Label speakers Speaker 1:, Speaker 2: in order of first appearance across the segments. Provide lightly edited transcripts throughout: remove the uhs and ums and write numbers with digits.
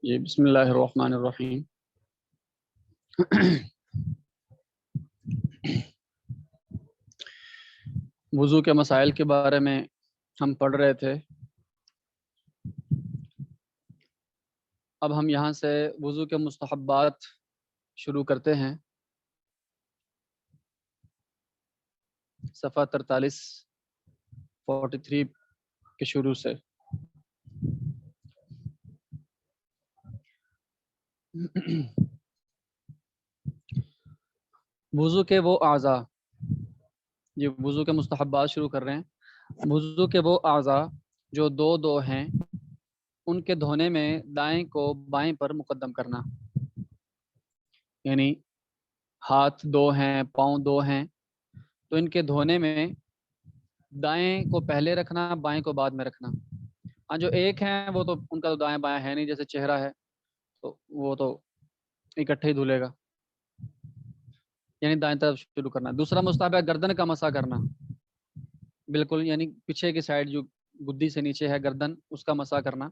Speaker 1: جی بسم اللہ الرحمن الرحیم۔ وضو کے مسائل کے بارے میں ہم پڑھ رہے تھے۔ اب ہم یہاں سے وضو کے مستحبات شروع کرتے ہیں، صفحہ 43 کے شروع سے۔ وضو کے وہ اعضاء، یہ وضو کے مستحبات شروع کر رہے ہیں۔ وضو کے وہ اعضاء جو دو ہیں، ان کے دھونے میں دائیں کو بائیں پر مقدم کرنا، یعنی ہاتھ دو ہیں، پاؤں دو ہیں، تو ان کے دھونے میں دائیں کو پہلے رکھنا، بائیں کو بعد میں رکھنا۔ ہاں جو ایک ہیں وہ تو ان کا تو دائیں بائیں ہے نہیں، جیسے چہرہ ہے تو وہ تو اکٹھے ہی دھلے گا، یعنی دائیں طرف شروع کرنا۔ دوسرا مستحب ہے گردن کا مسح کرنا، بالکل یعنی پیچھے کی سائڈ جو گدی سے نیچے ہے گردن، اس کا مسح کرنا،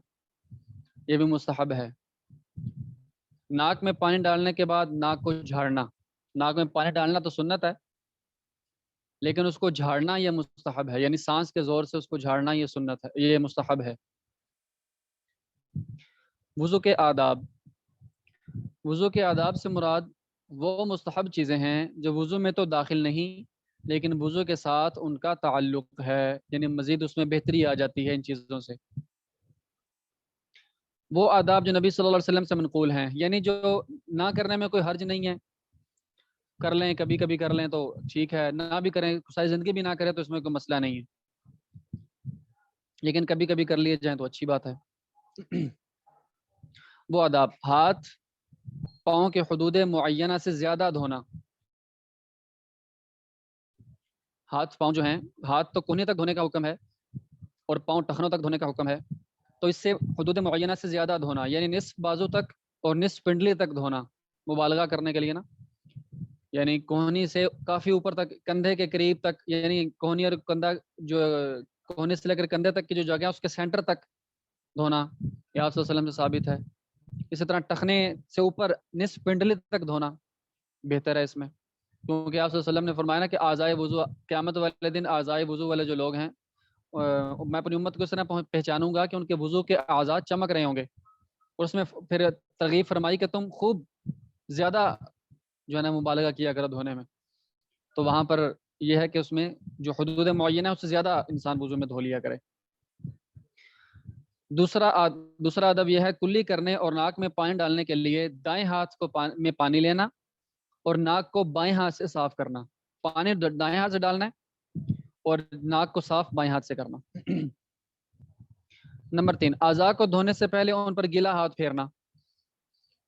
Speaker 1: یہ بھی مستحب ہے۔ ناک میں پانی ڈالنے کے بعد ناک کو جھاڑنا، ناک میں پانی ڈالنا تو سنت ہے، لیکن اس کو جھاڑنا یہ مستحب ہے، یعنی سانس کے زور سے اس کو جھاڑنا یہ سنت ہے، یہ مستحب ہے۔ وضو کے آداب، وضو کے آداب سے مراد وہ مستحب چیزیں ہیں جو وضو میں تو داخل نہیں، لیکن وضو کے ساتھ ان کا تعلق ہے، یعنی مزید اس میں بہتری آ جاتی ہے ان چیزوں سے۔ وہ آداب جو نبی صلی اللہ علیہ وسلم سے منقول ہیں، یعنی جو نہ کرنے میں کوئی حرج نہیں ہے، کر لیں کبھی کبھی کر لیں تو ٹھیک ہے، نہ بھی کریں ساری زندگی بھی نہ کریں تو اس میں کوئی مسئلہ نہیں ہے، لیکن کبھی کبھی کر لیے جائیں تو اچھی بات ہے۔ وہ آداب: ہاتھ پاؤں کے حدود معینہ سے زیادہ دھونا، ہاتھ پاؤں جو ہیں، ہاتھ تو کوہنی تک دھونے کا حکم ہے اور پاؤں ٹخنوں تک دھونے کا حکم ہے، تو اس سے حدود معینہ سے زیادہ دھونا، یعنی نصف بازو تک اور نصف پنڈلی تک دھونا، مبالغہ کرنے کے لیے نا، یعنی کوہنی سے کافی اوپر تک، کندھے کے قریب تک، یعنی کوہنی اور کندھا جو کوہنی سے لے کر کندھے تک کی جو جگہ ہے اس کے سینٹر تک دھونا، یہ آپ صلی اللہ علیہ وسلم سے ثابت ہے۔ اسی طرح ٹخنے سے اوپر نصف پنڈلی تک دھونا بہتر ہے اس میں، کیونکہ آپ صلی اللہ علیہ وسلم نے فرمایا نا کہ اعضائے وضو، قیامت والے دن اعضائے وضو والے جو لوگ ہیں، میں اپنی امت کو اس طرح پہچانوں گا کہ ان کے وضو کے اعضاء چمک رہے ہوں گے، اور اس میں پھر ترغیب فرمائی کہ تم خوب زیادہ جو ہے نا مبالغہ کیا کرو دھونے میں، تو وہاں پر یہ ہے کہ اس میں جو حدود معینہ ہے اس سے زیادہ انسان وضو میں دھو لیا کرے۔ دوسرا ادب یہ ہے کلی کرنے اور ناک میں پانی ڈالنے کے لیے دائیں ہاتھ کو میں پانی لینا اور ناک کو بائیں ہاتھ سے صاف کرنا، پانی دائیں ہاتھ سے ڈالنا ہے اور ناک کو صاف بائیں ہاتھ سے کرنا۔ نمبر 3، اعضاء کو دھونے سے پہلے ان پر گیلا ہاتھ پھیرنا،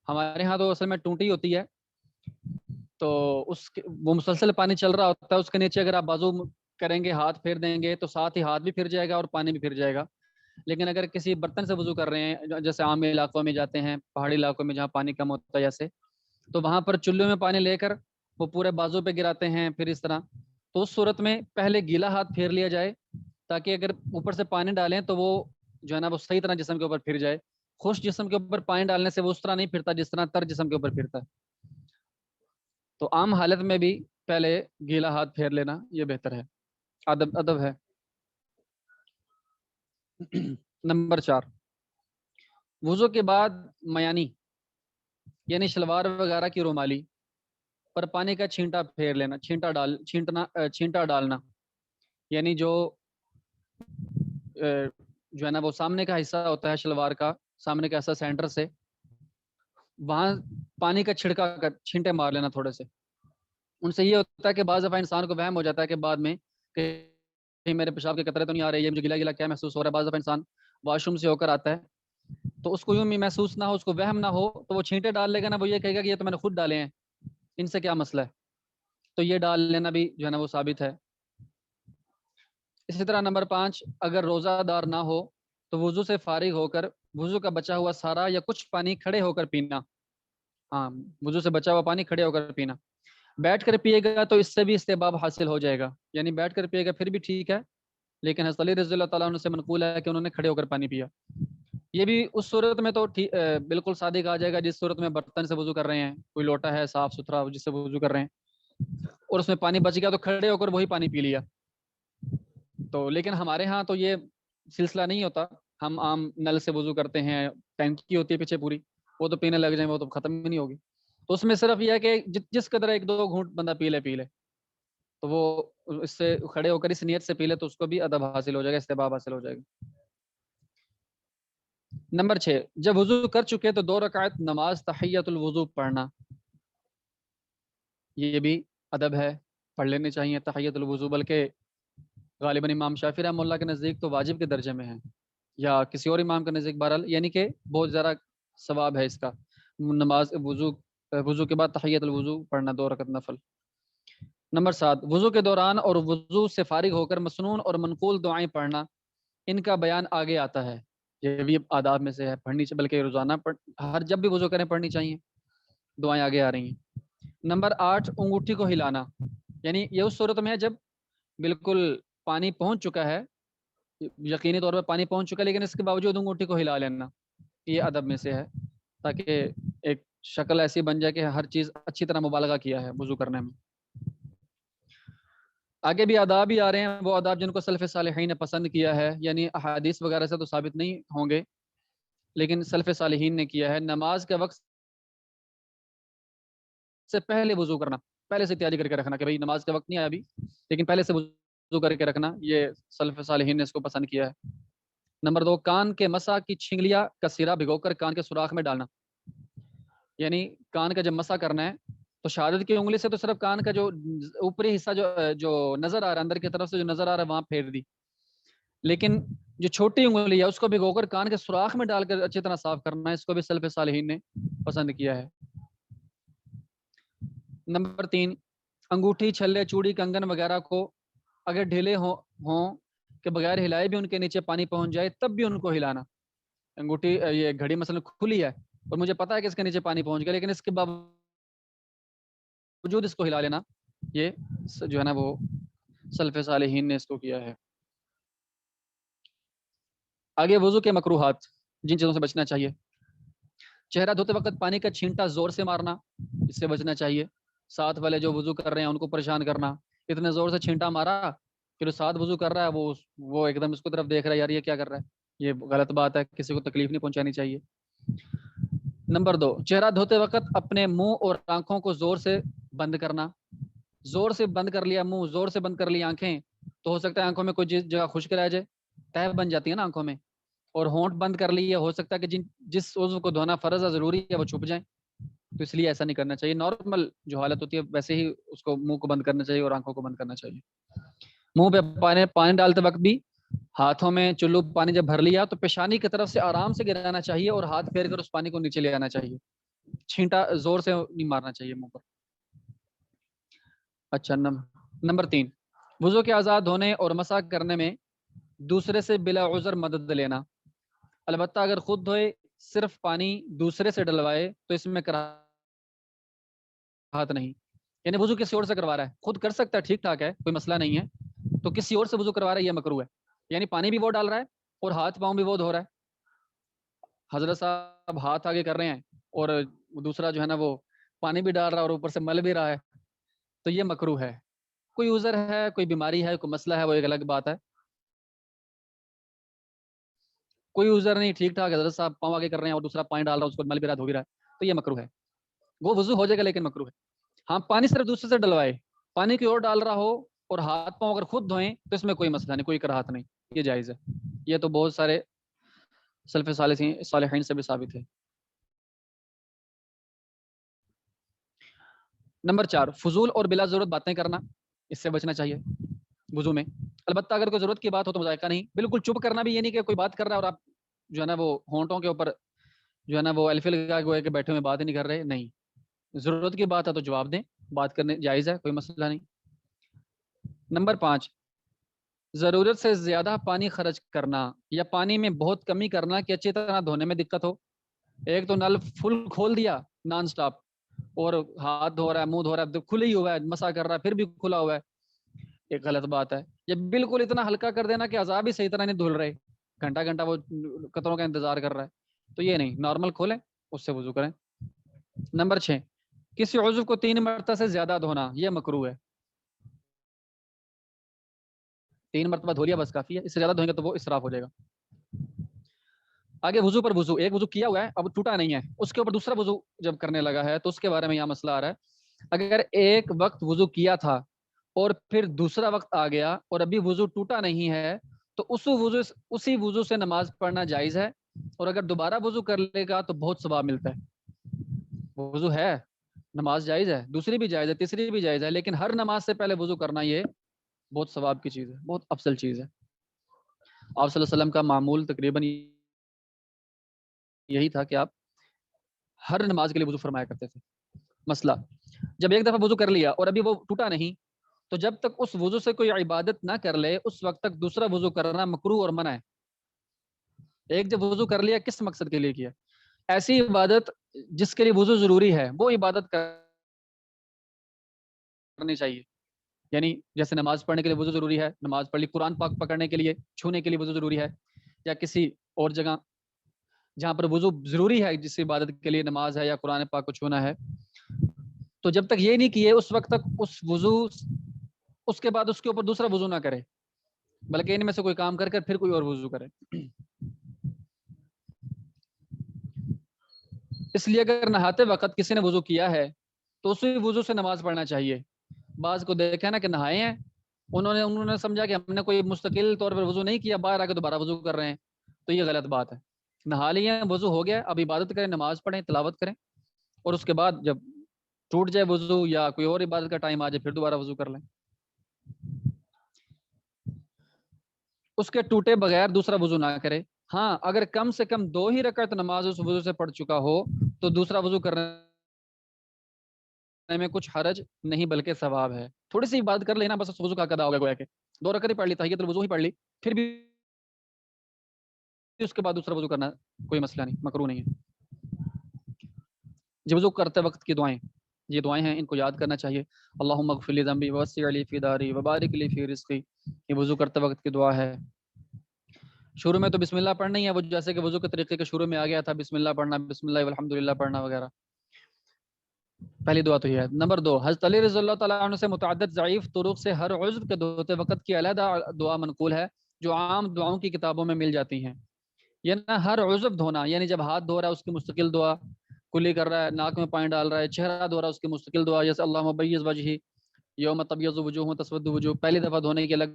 Speaker 1: ہمارے ہاں تو اصل میں ٹونٹی ہوتی ہے، تو وہ مسلسل پانی چل رہا ہوتا ہے، اس کے نیچے اگر آپ بازو کریں گے، ہاتھ پھیر دیں گے تو ساتھ ہی ہاتھ بھی پھر جائے گا اور پانی بھی پھر جائے گا۔ لیکن اگر کسی برتن سے وضو کر رہے ہیں، جیسے عام علاقوں میں جاتے ہیں، پہاڑی علاقوں میں جہاں پانی کم ہوتا ہے جیسے، تو وہاں پر چلوں میں پانی لے کر وہ پورے بازو پہ گراتے ہیں، پھر اس طرح، تو اس صورت میں پہلے گیلا ہاتھ پھیر لیا جائے، تاکہ اگر اوپر سے پانی ڈالیں تو وہ جو ہے نا وہ صحیح طرح جسم کے اوپر پھر جائے۔ خشک جسم کے اوپر پانی ڈالنے سے وہ اس طرح نہیں پھرتا جس طرح تر جسم کے اوپر پھرتا ہے، تو عام حالت میں بھی پہلے گیلا ہاتھ پھیر لینا یہ بہتر ہے، ادب ہے۔ نمبر 4، وضو کے بعد میانی یعنی شلوار وغیرہ کی رومالی پر پانی کا چھینٹا پھیر لینا، چھینٹا ڈالنا، یعنی جو ہے نا وہ سامنے کا حصہ ہوتا ہے شلوار کا، سامنے کا حصہ سینٹر سے، وہاں پانی کا چھینٹے مار لینا تھوڑے سے۔ ان سے یہ ہوتا ہے کہ بعض دفعہ انسان کو وہم ہو جاتا ہے کہ بعد میں کہ میرے پیشاب کے قطرے تو نہیں آ رہے، یہ مجھے گیلا گیلا کیا محسوس ہو رہا ہے، بعض دفعہ انسان واش روم سے ہو کر آتا ہے تو اس کو یوں بھی محسوس نہ ہو، اس کو وہم نہ ہو، تو وہ چھینٹے ڈال لے گا نا، وہ یہ کہے گا کہ یہ تو میں نے خود ڈالے ہیں، ان سے کیا مسئلہ ہے، تو یہ ڈال لینا بھی جو ہے نا وہ ثابت ہے۔ اسی طرح نمبر 5، اگر روزہ دار نہ ہو تو وضو سے فارغ ہو کر وضو کا بچا ہوا سارا یا کچھ پانی کھڑے ہو کر پینا، ہاں وضو سے بچا ہوا پانی کھڑے ہو کر پینا۔ بیٹھ کر پیے گا تو اس سے بھی استحباب حاصل ہو جائے گا، یعنی بیٹھ کر پیے گا پھر بھی ٹھیک ہے، لیکن حضرت علی رضی اللہ تعالیٰ عنہ سے منقول ہے کہ انہوں نے کھڑے ہو کر پانی پیا۔ یہ بھی اس صورت میں تو بالکل صادق آ جائے گا جس صورت میں برتن سے وضو کر رہے ہیں، کوئی لوٹا ہے صاف ستھرا جس سے وضو کر رہے ہیں اور اس میں پانی بچ گیا تو کھڑے ہو کر وہی پانی پی لیا. تو لیکن ہمارے ہاں تو یہ سلسلہ نہیں ہوتا، ہم عام نل سے وضو کرتے ہیں، ٹینکی ہوتی ہے پیچھے پوری، وہ تو پینے لگ جائیں وہ تو ختم ہی نہیں ہوگی. تو اس میں صرف یہ ہے کہ جس قدر ایک دو گھونٹ بندہ پی لے تو وہ اس سے کھڑے ہو کر اس نیت سے پی لے تو اس کو بھی ادب حاصل ہو جائے گا، استحباب حاصل ہو جائے گا. نمبر 6، جب وضو کر چکے تو 2 رکعت نماز تحیۃ الوضو پڑھنا، یہ بھی ادب ہے، پڑھ لینے چاہیے تحیۃ الوضو، بلکہ غالباً امام شافعی رحمہ اللہ کے نزدیک تو واجب کے درجے میں ہے، یا کسی اور امام کے نزدیک بہرحال، یعنی کہ بہت زیادہ ثواب ہے اس کا، نماز وضو کے بعد تحیۃ الوضو پڑھنا 2 رکعت نفل. نمبر 7، وضو کے دوران اور وضو سے فارغ ہو کر مسنون اور منقول دعائیں پڑھنا، ان کا بیان آگے آتا ہے، یہ بھی آداب میں سے ہے، پڑھنی چاہیے، بلکہ روزانہ ہر جب بھی وضو کریں پڑھنی چاہیے، دعائیں آگے آ رہی ہیں. نمبر 8، انگوٹھی کو ہلانا، یعنی یہ اس صورت میں ہے جب بالکل پانی پہنچ چکا ہے، یقینی طور پر پانی پہنچ چکا ہے، لیکن اس کے باوجود انگوٹھی کو ہلا لینا، یہ ادب میں سے ہے، تاکہ ایک شکل ایسی بن جائے کہ ہر چیز اچھی طرح مبالغہ کیا ہے وضو کرنے میں. آگے بھی آداب ہی آ رہے ہیں، وہ آداب جن کو سلف صالحین نے پسند کیا ہے، یعنی احادیث وغیرہ سے تو ثابت نہیں ہوں گے لیکن سلف صالحین نے کیا ہے. نماز کے وقت سے پہلے وضو کرنا، پہلے سے تیاری کر کے رکھنا کہ بھئی نماز کا وقت نہیں آیا ابھی لیکن پہلے سے وضو کر کے رکھنا، یہ سلف صالحین نے اس کو پسند کیا ہے. نمبر 2، کان کے مسح کی چھنگلیاں کا سرا بھگو کر کان کے سوراخ میں ڈالنا، یعنی کان کا جب مسح کرنا ہے تو شہادت کی انگلی سے تو صرف کان کا جو اوپری حصہ جو نظر آ رہا ہے اندر کی طرف سے جو نظر آ رہا ہے وہاں پھیر دی، لیکن جو چھوٹی انگلی ہے اس کو بھگو کر کان کے سوراخ میں ڈال کر اچھی طرح صاف کرنا ہے، اس کو بھی سلف صالحین نے پسند کیا ہے. نمبر 3، انگوٹھی، چھلے، چوڑی، کنگن وغیرہ کو اگر ڈھیلے ہوں کہ بغیر ہلائے بھی ان کے نیچے پانی پہنچ جائے تب بھی ان کو ہلانا. انگوٹھی یہ گھڑی مثلا کھلی ہے اور مجھے پتا ہے کہ اس کے نیچے پانی پہنچ گیا لیکن اس کے باوجود اس کو ہلا لینا، یہ جو ہے نا وہ سلف صالحین نے اس کو کیا ہے. آگے وضو کے مکروہات، جن چیزوں سے بچنا چاہیے. چہرہ دھوتے وقت پانی کا چھینٹا زور سے مارنا، اس سے بچنا چاہیے. ساتھ والے جو وضو کر رہے ہیں ان کو پریشان کرنا، اتنے زور سے چھینٹا مارا کہ جو ساتھ وضو کر رہا ہے وہ ایک دم اس کو طرف دیکھ رہا ہے، یار یہ کیا کر رہا ہے، یہ غلط بات ہے، کسی کو تکلیف نہیں پہنچانی چاہیے. نمبر 2، چہرہ دھوتے وقت اپنے منہ اور آنکھوں کو زور سے بند کرنا. زور سے بند کر لیا منہ، زور سے بند کر لی آنکھیں تو ہو سکتا ہے آنکھوں میں کوئی جگہ خشک رہ جائے، تہ بن جاتی ہے نا آنکھوں میں، اور ہونٹ بند کر لی ہے، ہو سکتا ہے کہ جس عضو کو دھونا فرض ہے ضروری ہے وہ چھپ جائیں، تو اس لیے ایسا نہیں کرنا چاہیے. نارمل جو حالت ہوتی ہے ویسے ہی اس کو منہ کو بند کرنا چاہیے اور آنکھوں کو بند کرنا چاہیے. منہ پہ پانی ڈالتے وقت بھی ہاتھوں میں چلو پانی جب بھر لیا تو پیشانی کی طرف سے آرام سے گرانا چاہیے اور ہاتھ پھیر کر اس پانی کو نیچے لے آنا چاہیے، چھینٹا زور سے نہیں مارنا چاہیے منہ پر. اچھا، نمبر 3، وضو کے اعضاء دھونے اور مسح کرنے میں دوسرے سے بلا عذر مدد لینا. البتہ اگر خود دھوئے صرف پانی دوسرے سے ڈلوائے تو اس میں کراہت نہیں، یعنی وضو کسی اور سے کروا رہا ہے، خود کر سکتا ہے ٹھیک ٹھاک ہے کوئی مسئلہ نہیں ہے، تو کسی اور سے وضو کروا رہا ہے یہ مکروہ ہے، یعنی پانی بھی وہ ڈال رہا ہے اور ہاتھ پاؤں بھی وہ دھو رہا ہے. حضرت صاحب ہاتھ آگے کر رہے ہیں اور دوسرا جو ہے نا وہ پانی بھی ڈال رہا ہے اور اوپر سے مل بھی رہا ہے، تو یہ مکروہ ہے. کوئی عذر ہے، کوئی بیماری ہے، کوئی مسئلہ ہے، وہ ایک الگ بات ہے. کوئی عذر نہیں، ٹھیک ٹھاک حضرت صاحب پاؤں آگے کر رہے ہیں اور دوسرا پانی ڈال رہا ہے اس کو مل بھی رہا ہے، دھو بھی رہا ہے، تو یہ مکروہ ہے. وہ وضو ہو جائے گا لیکن مکروہ ہے. ہاں پانی صرف دوسرے سے ڈلوائے، پانی کی اور ڈال رہا ہو اور ہاتھ پاؤں اگر خود دھوئیں تو اس میں کوئی مسئلہ نہیں، کوئی کراہت نہیں، یہ جائز ہے. یہ تو بہت سارے سلف صالحین سے بھی ثابت ہے. نمبر 4، فضول اور بلا ضرورت باتیں کرنا، اس سے بچنا چاہیے وضو میں. البتہ اگر کوئی ضرورت کی بات ہو تو مذائقہ نہیں، بالکل چپ کرنا بھی یہ نہیں کہ کوئی بات کر رہا ہے اور آپ جو ہے نا وہ ہونٹوں کے اوپر جو ہے نا وہ الفی لگا کے بیٹھے ہوئے بات ہی نہیں کر رہے، نہیں، ضرورت کی بات ہے تو جواب دیں، بات کرنے جائز ہے، کوئی مسئلہ نہیں. نمبر 5، ضرورت سے زیادہ پانی خرچ کرنا یا پانی میں بہت کمی کرنا کہ اچھی طرح دھونے میں دقت ہو. ایک تو نل فل کھول دیا نان سٹاپ اور ہاتھ دھو رہا ہے، منہ دھو رہا ہے، کھلا ہی ہوا ہے، مسا کر رہا ہے پھر بھی کھلا ہوا ہے، ایک غلط بات ہے. یہ بالکل اتنا ہلکا کر دینا کہ اعضاء بھی صحیح طرح نہیں دھل رہے، گھنٹہ گھنٹہ وہ قطروں کا انتظار کر رہا ہے، تو یہ نہیں، نارمل کھولیں اس سے وضو کریں۔ نمبر 6، کسی عضو کو 3 مرتبہ سے زیادہ دھونا، یہ مکروہ ہے۔ 3 مرتبہ دھو لیا بس کافی ہے، اس سے زیادہ دھوئیں گے تو وہ اسراف ہو جائے گا۔ آگے وضو پر وضو، ایک وضو کیا ہوا ہے اب ٹوٹا نہیں ہے، اس کے اوپر دوسرا وضو جب کرنے لگا ہے تو اس کے بارے میں یہاں مسئلہ آ رہا ہے۔ اگر ایک وقت وضو کیا تھا اور پھر دوسرا وقت آ گیا اور ابھی وضو ٹوٹا نہیں ہے تو اسی وضو سے نماز پڑھنا جائز ہے، اور اگر دوبارہ وضو کر لے گا تو بہت ثواب ملتا ہے۔ وضو ہے، نماز جائز ہے، دوسری بھی جائز ہے، تیسری بھی جائز ہے، لیکن ہر نماز سے پہلے وضو کرنا یہ بہت ثواب کی چیز ہے، بہت افضل چیز ہے۔ آپ صلی اللہ علیہ وسلم کا معمول تقریباً یہی تھا کہ آپ ہر نماز کے لیے وضو فرمایا کرتے تھے۔ مسئلہ، جب ایک دفعہ وضو کر لیا اور ابھی وہ ٹوٹا نہیں تو جب تک اس وضو سے کوئی عبادت نہ کر لے اس وقت تک دوسرا وضو کرنا مکروہ اور منع ہے۔ ایک جب وضو کر لیا کس مقصد کے لیے کیا؟ ایسی عبادت جس کے لیے وضو ضروری ہے وہ عبادت کرنی چاہیے، یعنی جیسے نماز پڑھنے کے لیے وضو ضروری ہے، نماز پڑھ لی، قرآن پاک پکڑنے کے لیے، چھونے کے لیے وضو ضروری ہے، یا کسی اور جگہ جہاں پر وضو ضروری ہے جس عبادت کے لیے نماز ہے یا قرآن پاک کو چھونا ہے، تو جب تک یہ نہیں کیے اس وقت تک اس کے بعد اس کے اوپر دوسرا وضو نہ کرے، بلکہ ان میں سے کوئی کام کر کر پھر کوئی اور وضو کرے۔ اس لیے اگر نہاتے وقت کسی نے وضو کیا ہے تو اسی وضو سے نماز پڑھنا چاہیے۔ بعض کو دیکھا نا کہ نہائے ہیں، انہوں نے سمجھا کہ ہم نے کوئی مستقل طور پر وضو نہیں کیا، باہر آ کے دوبارہ وضو کر رہے ہیں، تو یہ غلط بات ہے۔ نہا لیے ہیں، وضو ہو گیا، اب عبادت کریں، نماز پڑھیں، تلاوت کریں، اور اس کے بعد جب ٹوٹ جائے وضو یا کوئی اور عبادت کا ٹائم آ جائے پھر دوبارہ وضو کر لیں۔ اس کے ٹوٹے بغیر دوسرا وضو نہ کرے۔ ہاں اگر کم سے کم 2 ہی رکعت نماز اس وضو سے پڑھ چکا ہو تو دوسرا وضو کرنے میں کچھ حرج نہیں بلکہ ثواب ہے۔ تھوڑی سی عبادت کر لینا، بس وضو کا ادا ہو گیا، گویا کہ 2 رکعت ہی پڑھ لی، تحیت الوضو ہی پڑھ لی، پھر بھی اس کے بعد دوسرا وضو کرنا کوئی مسئلہ نہیں، مکروہ نہیں ہے۔ جب وضو کرتے وقت کی دعائیں، یہ دعائیں ہیں، ان کو یاد کرنا چاہیے۔ اللہم اغفر لی ذنبی ووسع لی فی داری وبارک لی فی رزقی، یہ وضو کرتے وقت کی دعا ہے۔ شروع میں تو بسم اللہ پڑھنا ہی ہے، وہ جیسے کہ وضو کے طریقے کے شروع میں آ گیا تھا، بسم اللہ پڑھنا، بسم اللہ والحمدللہ پڑھنا وغیرہ، پہلی دعا تو یہ ہے۔ نمبر 2، حضرت علی رضی اللہ تعالیٰ عنہ سے متعدد ضعیف طرق سے ہر عضو کے دھوتے وقت کی علیحدہ دعا منقول ہے جو عام دعاؤں کی کتابوں میں مل جاتی ہیں۔ یہ نہ ہر عضو دھونا، یعنی جب ہاتھ دھو رہا ہے اس کی مستقل دعا، کلی کر رہا ہے، ناک میں پانی ڈال رہا ہے، چہرہ دھو رہا ہے اس کی مستقل دعا، جیسے اللہم بیض وجہی یوم تبیض وجوہ تسود وجوہ، پہلی دفعہ دھونے کی الگ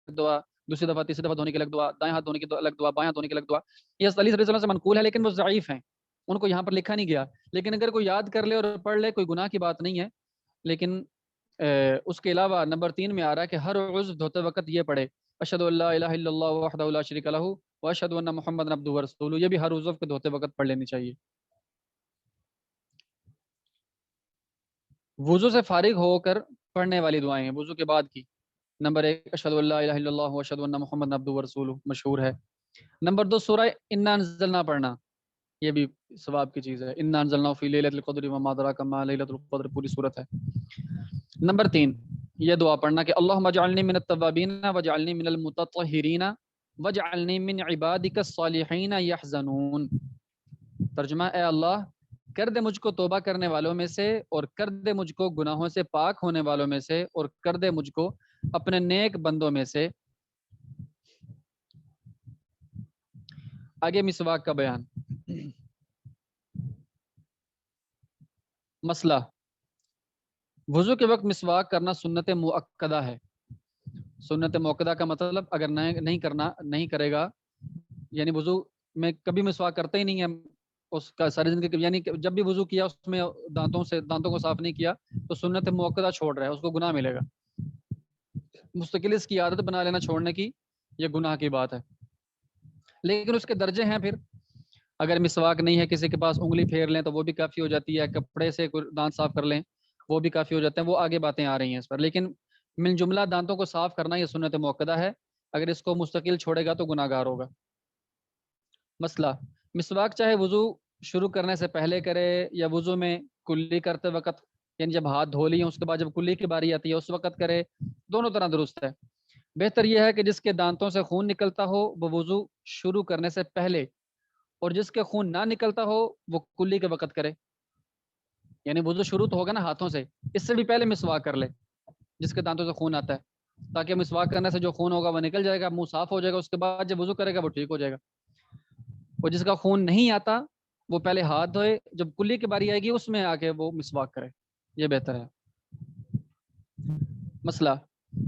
Speaker 1: دعا، دوسری دفعہ تیسری دفعہ دھونے کی الگ دعا، دائیں ہاتھ دھونے کی الگ دعا، بائیں ہاتھ دھونے کی الگ دعا۔ یہ علی رضی اللہ سے منقول ہے لیکن وہ ضعیف ہیں، ان کو یہاں پر لکھا نہیں گیا، لیکن اگر کوئی یاد کر لے اور پڑھ لے کوئی گناہ کی بات نہیں ہے۔ لیکن اس کے علاوہ نمبر 3 میں آ رہا ہے کہ ہر عضو دھوتے وقت یہ پڑھے، اشہد ان لا الہ الا اللہ وحدہ لا شریک لہ واشہد ان محمد عبدہ ورسولہ، یہ بھی ہر عضو کے دھوتے وقت پڑھ لینی چاہیے۔ وضو سے فارغ ہو کر پڑھنے والی دعائیں ہیں وضو کے بعد کی۔ نمبر 1، اشہد ان لا الہ الا اللہ واشہد ان محمد عبدہ ورسولہ، مشہور ہے۔ نمبر 2، سورہ انا انزلنا پڑھنا، یہ بھی ثواب کی چیز ہے، انا انزلناہ فی لیلۃ القدر وما ادراک ما لیلۃ القدر، پوری سورت ہے۔ نمبر 3، یہ دعا پڑھنا کہ اللہم اجعلنی من التوابین واجعلنی من المتطہرین واجعلنی من عبادک الصالحین یحزنون۔ ترجمہ، اے اللہ کر دے مجھ کو توبہ کرنے والوں میں سے اور کر دے مجھ کو گناہوں سے پاک ہونے والوں میں سے اور کر دے مجھ کو اپنے نیک بندوں میں سے۔ آگے مسواک کا بیان۔ مسئلہ، وضو کے وقت مسواک کرنا سنت مؤکدہ ہے۔ سنت مؤکدہ کا مطلب اگر نہیں کرے گا، یعنی وضو میں کبھی مسواک کرتا ہی نہیں ہے اس کا ساری زندگی، یعنی جب بھی وضو کیا اس میں دانتوں کو صاف نہیں کیا تو سنت مؤکدہ چھوڑ رہا ہے، اس کو گناہ ملے گا۔ مستقل اس کی عادت بنا لینا چھوڑنے کی یہ گناہ کی بات ہے، لیکن اس کے درجے ہیں۔ پھر اگر مسواک نہیں ہے کسی کے پاس، انگلی پھیر لیں تو وہ بھی کافی ہو جاتی ہے، کپڑے سے دانت صاف کر لیں وہ بھی کافی ہو جاتے ہیں، وہ آگے باتیں آ رہی ہیں اس پر، لیکن من جملہ دانتوں کو صاف کرنا یہ سنت مؤکدہ ہے، اگر اس کو مستقل چھوڑے گا تو گناہ گار ہوگا۔ مسئلہ، مسواک چاہے وضو شروع کرنے سے پہلے کرے یا وضو میں کلی کرتے وقت، یعنی جب ہاتھ دھو لیے اس کے بعد جب کلی کی باری آتی ہے اس وقت کرے، دونوں طرح درست ہے۔ بہتر یہ ہے کہ جس کے دانتوں سے خون نکلتا ہو وہ وضو شروع کرنے سے پہلے، اور جس کے خون نہ نکلتا ہو وہ کلی کے وقت کرے. یعنی وضو شروع تو ہوگا نا ہاتھوں سے، اس سے بھی پہلے مسواک کر لے جس کے دانتوں سے خون آتا ہے، تاکہ مسواک کرنے سے جو خون ہوگا وہ نکل جائے گا، منہ صاف ہو جائے گا، اس کے بعد جب وضو کرے گا وہ ٹھیک ہو جائے گا. اور جس کا خون نہیں آتا وہ پہلے ہاتھ دھوئے، جب کلی کی باری آئے گی اس میں آ کے وہ مسواک کرے، یہ بہتر ہے. مسئلہ،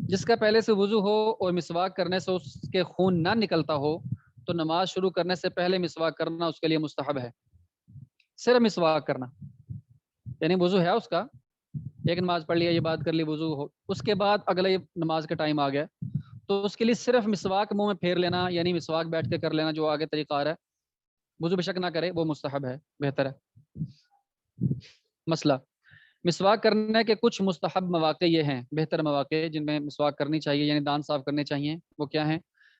Speaker 1: جس کا پہلے سے وضو ہو اور مسواک کرنے سے اس کے خون نہ نکلتا ہو تو نماز شروع کرنے سے پہلے مسواک کرنا اس کے لیے مستحب ہے. صرف مسواک کرنا، یعنی وضو ہے اس کا، ایک نماز پڑھ لیا، یہ بات کر لی، وضو ہو، اس کے بعد اگلے نماز کا ٹائم آ گیا تو اس کے لیے صرف مسواک منہ میں پھیر لینا، یعنی مسواک بیٹھ کے کر لینا جو آگے طریقہ آ رہا ہے، وضو بے شک نہ کرے، وہ مستحب ہے، بہتر ہے. مسئلہ، مسواک کرنے کے کچھ مستحب مواقع یہ ہیں، بہتر مواقع جن میں مسواک کرنی چاہیے، یعنی دانت صاف کرنے چاہیے. وہ کیا ہیں؟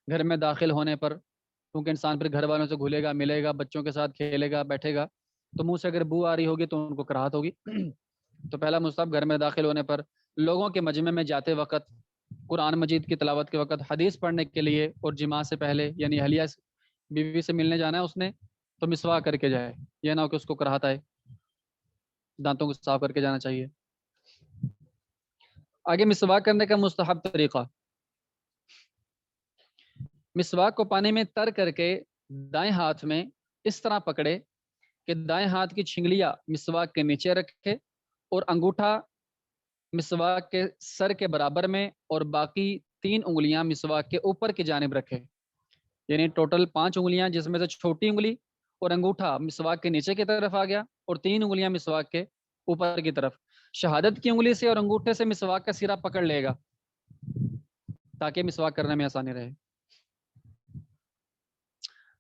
Speaker 1: گھر میں داخل ہونے پر، کیونکہ انسان پھر گھر والوں سے گھلے گا، ملے گا، بچوں کے ساتھ کھیلے گا، بیٹھے گا، تو منہ سے اگر بو آ رہی ہوگی تو ان کو کراہت ہوگی. تو پہلا مستحب گھر میں داخل ہونے پر، لوگوں کے مجمع میں جاتے وقت، قرآن مجید کی تلاوت کے وقت، حدیث پڑھنے کے لیے، اور جماع سے پہلے، یعنی اہلیہ بیوی سے ملنے جانا ہے اس نے تو مسواک کر کے جائے، یہ نہ ہو کہ اس کو کراہت آئے، دانتوں کو صاف کر کے جانا چاہیے. آگے مسواک کرنے کا مستحب طریقہ، مسواک کو پانی میں تر کر کے دائیں ہاتھ میں اس طرح پکڑے کہ دائیں ہاتھ کی چھنگلیاں مسواک کے نیچے رکھے اور انگوٹھا مسواک کے سر کے برابر میں، اور باقی 3 انگلیاں مسواک کے اوپر کی جانب رکھے. یعنی ٹوٹل 5 انگلیاں، جس میں سے چھوٹی انگلی اور انگوٹھا مسواک کے نیچے کی طرف آ گیا، اور 3 انگلیاں مسواک کے اوپر کی طرف. شہادت کی انگلی سے اور انگوٹھے سے مسواک کا سرا پکڑ لے گا تاکہ مسواک کرنے میں آسانی رہے.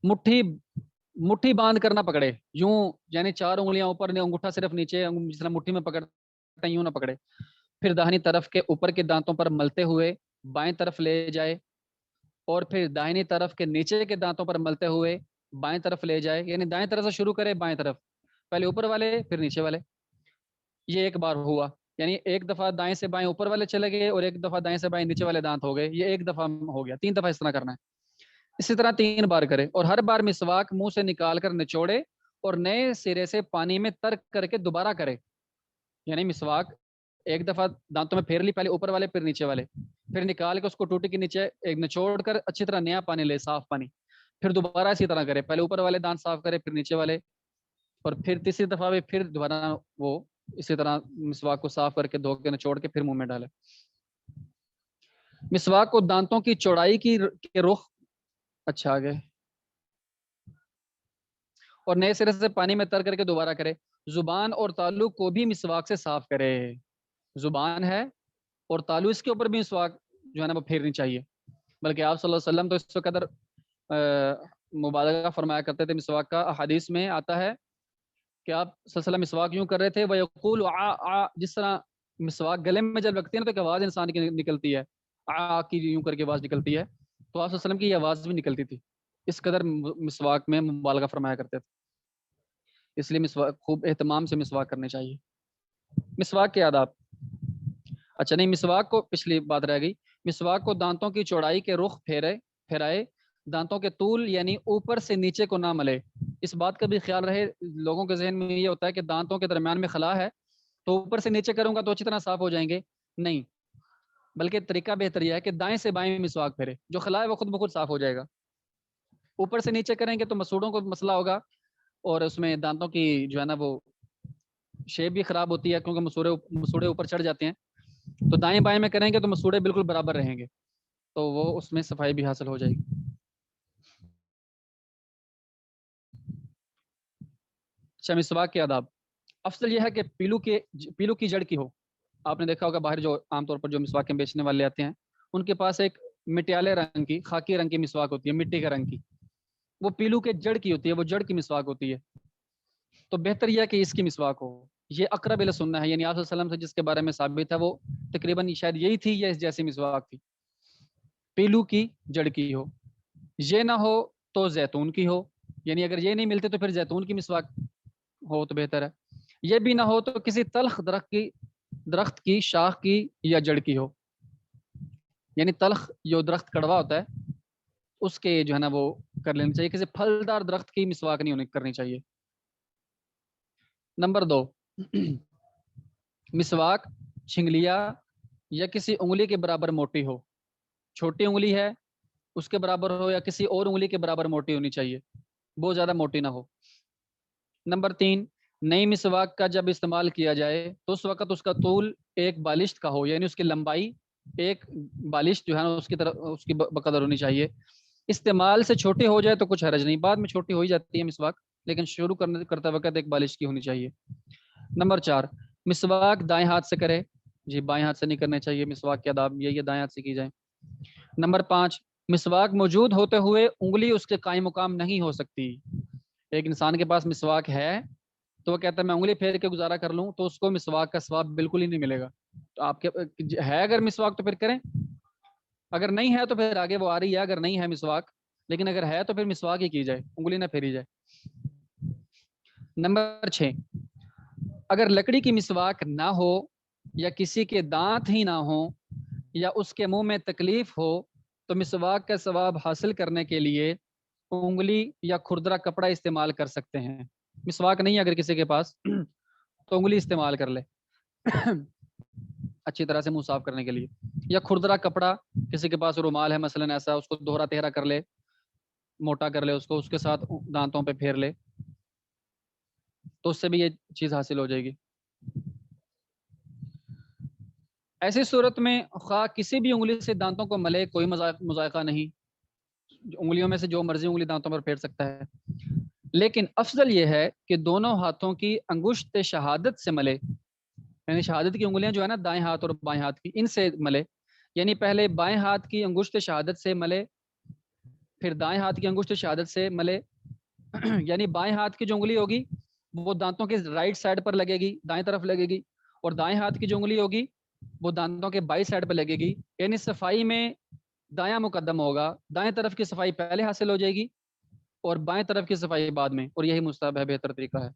Speaker 1: مٹھی باندھ کر نہ پکڑے، یوں یعنی 4 انگلیاں اوپر، انگوٹھا صرف نیچے، جس طرح مٹھی میں پکڑتے ہیں یوں نہ پکڑے. پھر داہنی طرف کے اوپر کے دانتوں پر ملتے ہوئے بائیں طرف لے جائے، اور پھر داہنی طرف کے نیچے کے دانتوں پر ملتے ہوئے بائیں طرف لے جائے، یعنی دائیں طرف سے شروع کرے، بائیں طرف، پہلے اوپر والے پھر نیچے والے. یہ ایک بار ہوا، یعنی ایک دفعہ دائیں سے بائیں اوپر والے چلے گئے اور ایک دفعہ دائیں سے بائیں نیچے والے دانت ہو گئے، یہ ایک دفعہ ہو گیا. 3 دفعہ اس طرح کرنا ہے. اسی طرح 3 بار کرے، اور ہر بار مسواک منہ سے نکال کر نچوڑے اور نئے سرے سے پانی میں ترک کر کے دوبارہ کرے. یعنی مسواک ایک دفعہ دانتوں میں پھیر لی، پہلے اوپر والے پھر نیچے والے، پھر نکال کے اس کو ٹوٹی کے نیچے ایک نچوڑ کر اچھی طرح نیا پانی لے، صاف پانی، پھر دوبارہ اسی طرح کرے، پہلے اوپر والے دانت صاف کرے، پھر نیچے والے، اور پھر تیسری دفعہ بھی پھر دوبارہ وہ اسی طرح مسواک کو صاف کر کے دھو کے نچوڑ کے پھر منہ میں ڈالے. مسواک کو دانتوں کی چوڑائی کے رخ، اچھا آگے، اور نئے سرے سے پانی میں تر کر کے دوبارہ کرے. زبان اور تالو کو بھی مسواک سے صاف کرے. زبان ہے اور تالو، اس کے اوپر بھی مسواک جو ہے نا وہ پھیرنی چاہیے. بلکہ آپ صلی اللہ علیہ وسلم تو اس قدر مبالغہ فرمایا کرتے تھے مسواک کا، حدیث میں آتا ہے کہ آپ صلی اللہ علیہ وسلم مسواک یوں کر رہے تھے، وَيَقُولُ عَا، جس طرح مسواک گلے میں جب لگتی ہے نا تو ایک آواز انسان کی نکلتی ہے، آ کی یوں کر کے آواز نکلتی ہے، تو آپ صلی اللہ علیہ وسلم کی یہ آواز بھی نکلتی تھی. اس قدر مسواک میں مبالغہ فرمایا کرتے تھے. اس لیے مسواک خوب اہتمام سے مسواک کرنے چاہیے. مسواک کے آداب، اچھا نہیں، مسواک کو پچھلی بات رہ گئی. مسواک کو دانتوں کی چوڑائی کے رخ پھیرائے، دانتوں کے طول یعنی اوپر سے نیچے کو نہ ملے. اس بات کا بھی خیال رہے، لوگوں کے ذہن میں یہ ہوتا ہے کہ دانتوں کے درمیان میں خلا ہے تو اوپر سے نیچے کروں گا تو اچھی طرح صاف ہو جائیں گے. نہیں، بلکہ طریقہ بہتر یہ ہے کہ دائیں سے بائیں مسواک پھیرے، جو خلا ہے وہ خود بخود صاف ہو جائے گا. اوپر سے نیچے کریں گے تو مسوڑوں کو مسئلہ ہوگا، اور اس میں دانتوں کی جو ہے نا وہ شیپ بھی خراب ہوتی ہے، کیونکہ مسوڑے اوپر چڑھ جاتے ہیں. تو دائیں بائیں میں کریں گے تو مسوڑے بالکل برابر رہیں گے، تو وہ اس میں صفائی بھی حاصل ہو جائے گی. اچھا، مسواک کے آداب، افضل یہ ہے کہ پیلو کی جڑ کی ہو. آپ نے دیکھا ہوگا باہر جو عام طور پر جو مسواکیں بیچنے والے آتے ہیں ان کے پاس ایک مٹیالے رنگ کی، خاکی رنگ کی مسواک ہوتی ہے، مٹی کے رنگ کی، وہ پیلو کے جڑ کی ہوتی ہے، وہ جڑ کی مسواک ہوتی ہے. تو بہتر یہ ہے کہ اس کی مسواک ہو، یہ اقرب الی سنہ ہے. یعنی آپ صلی اللہ علیہ وسلم سے جس کے بارے میں ثابت ہے وہ تقریباً شاید یہی تھی یا اس جیسی مسواک تھی، پیلو کی جڑ کی ہو. یہ نہ ہو تو زیتون کی ہو، یعنی اگر یہ نہیں ملتے تو پھر زیتون کی مسواک ہو تو بہتر ہے. یہ بھی نہ ہو تو کسی تلخ درخت کی شاخ کی یا جڑ کی ہو. یعنی تلخ جو درخت کڑوا ہوتا ہے اس کے جو ہے نا وہ کر لینا چاہیے. کسی پھلدار درخت کی مسواک نہیں کرنی چاہیے. نمبر 2 مسواک چھنگلیا یا کسی انگلی کے برابر موٹی ہو. چھوٹی انگلی ہے اس کے برابر ہو یا کسی اور انگلی کے برابر موٹی ہونی چاہیے, بہت زیادہ موٹی نہ ہو. نمبر 3 نئی مسواک کا جب استعمال کیا جائے تو اس وقت اس کا طول ایک بالشت کا ہو, یعنی اس کی لمبائی ایک بالشت جو ہے نا اس کی طرف اس کی بقدر ہونی چاہیے. استعمال سے چھوٹی ہو جائے تو کچھ حرج نہیں, بعد میں چھوٹی ہو ہی جاتی ہے مسواک, لیکن شروع کرتے وقت ایک بالش کی ہونی چاہیے. نمبر 4 مسواک دائیں ہاتھ سے کرے. جی بائیں ہاتھ سے نہیں کرنے چاہیے, مسواک کے آداب یہی ہے دائیں ہاتھ سے کی جائے. نمبر 5 مسواک موجود ہوتے ہوئے انگلی اس کے قائم مقام نہیں ہو سکتی. ایک انسان کے پاس مسواک ہے تو وہ کہتا ہے میں انگلی پھیر کے گزارا کر لوں, تو اس کو مسواک کا ثواب بالکل ہی نہیں ملے گا. تو آپ کے ہے اگر مسواک تو پھر کریں, اگر نہیں ہے تو پھر آگے وہ آ رہی ہے, اگر نہیں ہے مسواک, لیکن اگر ہے تو پھر مسواک ہی کی جائے, انگلی نہ پھیری جائے. نمبر 6 اگر لکڑی کی مسواک نہ ہو یا کسی کے دانت ہی نہ ہو یا اس کے منہ میں تکلیف ہو تو مسواک کا ثواب حاصل کرنے کے لیے انگلی یا کھردرا کپڑا استعمال کر سکتے ہیں. مسواک نہیں ہے اگر کسی کے پاس تو انگلی استعمال کر لے اچھی طرح سے منہ صاف کرنے کے لیے, یا کھردرا کپڑا, کسی کے پاس رومال ہے مثلا ایسا, اس کو دوہرا تہرا کر لے, موٹا کر لے اس کو, اس کے ساتھ دانتوں پہ پھیر لے, تو اس سے بھی یہ چیز حاصل ہو جائے گی. ایسی صورت میں خواہ کسی بھی انگلی سے دانتوں کو ملے کوئی مذائقہ نہیں, انگلیوں میں سے جو مرضی انگلی دانتوں پر پھیر سکتا ہے, لیکن افضل یہ ہے کہ دونوں ہاتھوں کی انگشت شہادت سے ملے, یعنی شہادت کی انگلیاں جو ہے نا دائیں ہاتھ اور بائیں ہاتھ کی, ان سے ملے. یعنی پہلے بائیں ہاتھ کی انگشت شہادت سے ملے, پھر دائیں ہاتھ کی انگشت شہادت سے ملے. یعنی بائیں ہاتھ کی جو انگلی ہوگی وہ دانتوں کے رائٹ سائڈ پر لگے گی, دائیں طرف لگے گی, اور دائیں ہاتھ کی جو انگلی ہوگی وہ دانتوں کے بائیں سائڈ پر لگے گی. یعنی صفائی میں دایاں مقدم ہوگا, دائیں طرف کی صفائی پہلے حاصل ہو جائے گی اور بائیں طرف کی صفائی بعد میں, اور یہی مستحب ہے, بہتر طریقہ ہے.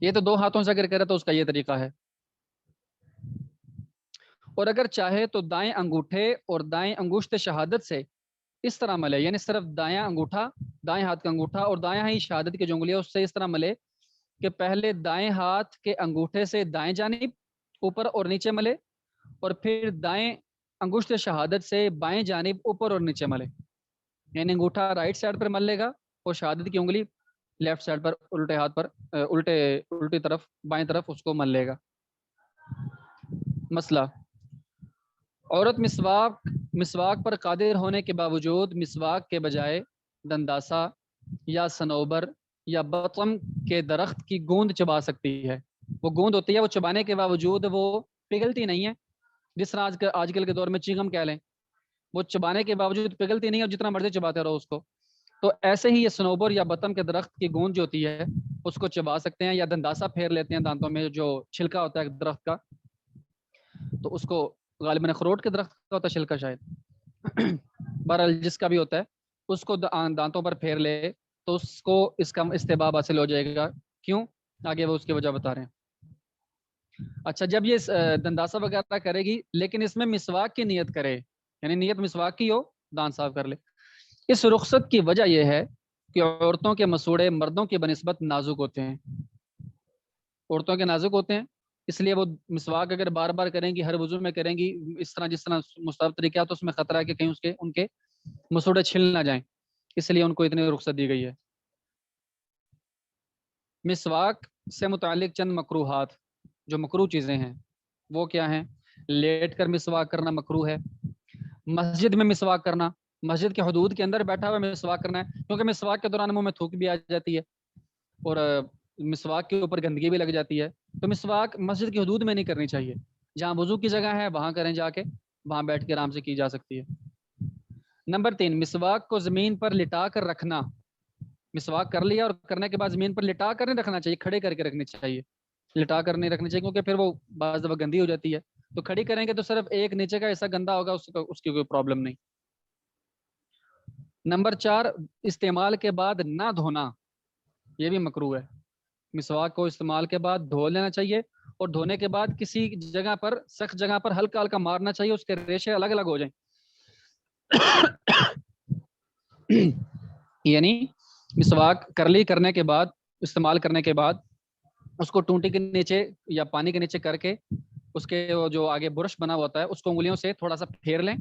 Speaker 1: یہ تو 2 ہاتھوں سے اگر کرے تو اس کا یہ طریقہ ہے. اور اگر چاہے تو دائیں انگوٹھے اور دائیں انگشت شہادت سے اس طرح ملے, یعنی صرف دایاں انگوٹھا, دائیں ہاتھ کا انگوٹھا اور دایاں ہی شہادت کی جو انگلی ہے اس سے اس طرح ملے کہ پہلے دائیں ہاتھ کے انگوٹھے سے دائیں جانب اوپر اور نیچے ملے, اور پھر دائیں انگشت شہادت سے بائیں جانب اوپر اور نیچے ملے. یعنی انگوٹھا رائٹ سائڈ پر مل لے گا اور شہادت کی انگلی لیفٹ سائڈ پر الٹے ہاتھ پر الٹی طرف بائیں طرف اس کو مل لے گا. مسئلہ عورت مسواک پر قادر ہونے کے باوجود مسواک کے بجائے دنداسا یا سنوبر یا بطم کے درخت کی گوند چبا سکتی ہے. وہ گوند ہوتی ہے, وہ چبانے کے باوجود وہ پگھلتی نہیں ہے, جس طرح آج کل کے دور میں چنگم کہہ لیں, وہ چبانے کے باوجود پگھلتی نہیں ہے اور جتنا مرضی چباتے رہو اس کو. تو ایسے ہی یہ سنوبر یا بطم کے درخت کی گوند جو ہوتی ہے اس کو چبا سکتے ہیں, یا دنداسا پھیر لیتے ہیں دانتوں میں, جو چھلکا ہوتا ہے درخت کا, تو اس کو غالباً اخروٹ کے درخت کا ہوتا ہے چھلکا شاید, بہرحال جس کا بھی ہوتا ہے اس کو دانتوں پر پھیر لے تو اس کو اس کا استحباب حاصل ہو جائے گا. کیوں؟ آگے وہ اس کی وجہ بتا رہے ہیں. اچھا, جب یہ دنداسا وغیرہ کرے گی لیکن اس میں مسواک کی نیت کرے, یعنی نیت مسواک کی ہو, دانت صاف کر لے. اس رخصت کی وجہ یہ ہے کہ عورتوں کے مسوڑے مردوں کی بنسبت نازک ہوتے ہیں, عورتوں کے نازک ہوتے ہیں, اس لیے وہ مسواک اگر بار بار کریں گی, ہر وضو میں کریں گی اس طرح جس طرح مستحب طریقہ ہے, تو اس میں خطرہ ہے کہ کہیں ان کے مسوڑے چھل نہ جائیں, اس لیے ان کو اتنی رخصت دی گئی ہے. مسواک سے متعلق چند مکروہات, جو مکروہ چیزیں ہیں وہ کیا ہیں؟ لیٹ کر مسواک کرنا مکروہ ہے. مسجد میں مسواک کرنا, مسجد کے حدود کے اندر بیٹھا ہوا مسواک کرنا ہے, کیونکہ مسواک کے دوران منہ میں تھوک بھی آ جاتی ہے اور مسواک کے اوپر گندگی بھی لگ جاتی ہے. تو مسواک مسجد کی حدود میں نہیں کرنی چاہیے, جہاں وضو کی جگہ ہے وہاں کریں, جا کے وہاں بیٹھ کے آرام سے کی جا سکتی ہے. نمبر 3 مسواک کو زمین پر لٹا کر رکھنا. مسواک کر لیا اور کرنے کے بعد زمین پر لٹا کر نہیں رکھنا چاہیے, کھڑے کر کے رکھنی چاہیے, لٹا کر نہیں رکھنی چاہیے کیونکہ پھر وہ بعض دفعہ گندی ہو جاتی ہے. تو کھڑی کریں گے تو صرف ایک نیچے کا ایسا گندا ہوگا, اس کی کوئی پرابلم نہیں. نمبر 4 استعمال کے بعد نہ دھونا, یہ بھی مکروہ ہے. مسواک کو استعمال کے بعد دھو لینا چاہیے اور دھونے کے بعد کسی جگہ پر سخت جگہ پر ہلکا ہلکا مارنا چاہیے، اس کے ریشے الگ الگ ہو جائیں. یعنی مسواک کرلی کرنے کے بعد، استعمال کرنے کے بعد اس کو ٹونٹی کے نیچے یا پانی کے نیچے کر کے اس کے جو آگے برش بنا ہوتا ہے اس کو انگلیوں سے تھوڑا سا پھیر لیں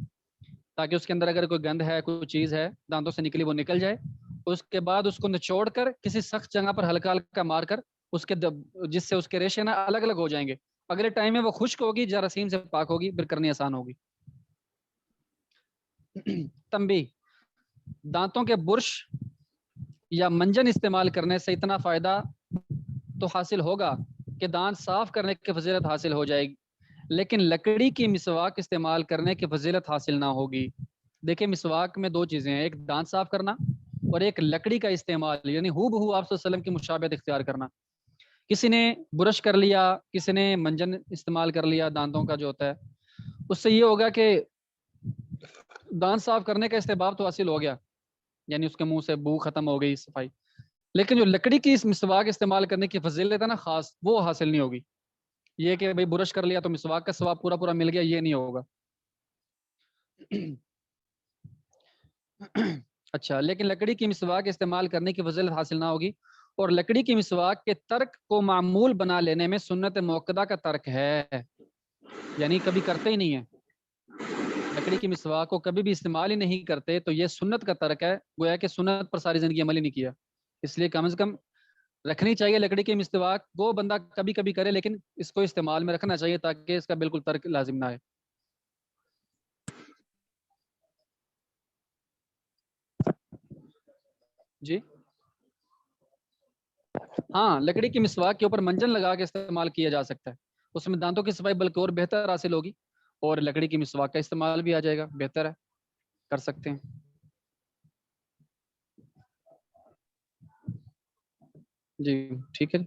Speaker 1: تاکہ اس کے اندر اگر کوئی گند ہے، کوئی چیز ہے دانتوں سے نکلی وہ نکل جائے. اس کے بعد اس کو نچوڑ کر کسی سخت جگہ پر ہلکا ہلکا مار کر اس کے جس سے اس کے ریشے نا الگ الگ ہو جائیں گے. اگلے ٹائم میں وہ خشک ہوگی، جراثیم سے پاک ہوگی، پھر کرنی آسان ہوگی. تنبیہ: دانتوں کے برش یا منجن استعمال کرنے سے اتنا فائدہ تو حاصل ہوگا کہ دانت صاف کرنے کی فضیلت حاصل ہو جائے گی، لیکن لکڑی کی مسواک استعمال کرنے کی فضیلت حاصل نہ ہوگی. دیکھیں مسواک میں دو چیزیں ہیں، ایک دانت صاف کرنا اور ایک لکڑی کا استعمال، یعنی ہو بہو آپ صلی اللہ علیہ وسلم کی مشابہت اختیار کرنا. کسی نے برش کر لیا، کسی نے منجن استعمال کر لیا دانتوں کا جو ہوتا ہے، اس سے یہ ہوگا کہ دانت صاف کرنے کا استحباب تو حاصل ہو گیا، یعنی اس کے منہ سے بو ختم ہو گئی، صفائی. لیکن جو لکڑی کی اس مسواک استعمال کرنے کی فضیلت ہے نا خاص، وہ حاصل نہیں ہوگی. یہ کہ بھئی برش کر لیا تو مسواک کا ثواب پورا پورا مل گیا، یہ نہیں ہوگا. اچھا، لیکن لکڑی کی مسواک استعمال کرنے کی فضیلت حاصل نہ ہوگی، اور لکڑی کی مسواک کے ترک کو معمول بنا لینے میں سنت موقدہ کا ترک ہے، یعنی کبھی کرتے ہی نہیں ہے لکڑی کی مسواک کو، کبھی بھی استعمال ہی نہیں کرتے، تو یہ سنت کا ترک ہے. گویا کہ سنت پر ساری زندگی عمل ہی نہیں کیا. اس لیے کم از کم رکھنی چاہیے لکڑی کی مسواک، وہ بندہ کبھی کبھی کرے لیکن اس کو استعمال میں رکھنا چاہیے تاکہ اس کا بالکل ترک لازم نہ آئے. جی ہاں، لکڑی کی مسواک کے اوپر منجن لگا کے استعمال کیا جا سکتا ہے، اس میں دانتوں کی صفائی بلکہ اور بہتر حاصل ہوگی، اور لکڑی کی مسواک کا استعمال بھی آ جائے گا، بہتر ہے، کر سکتے ہیں. جی ٹھیک ہے.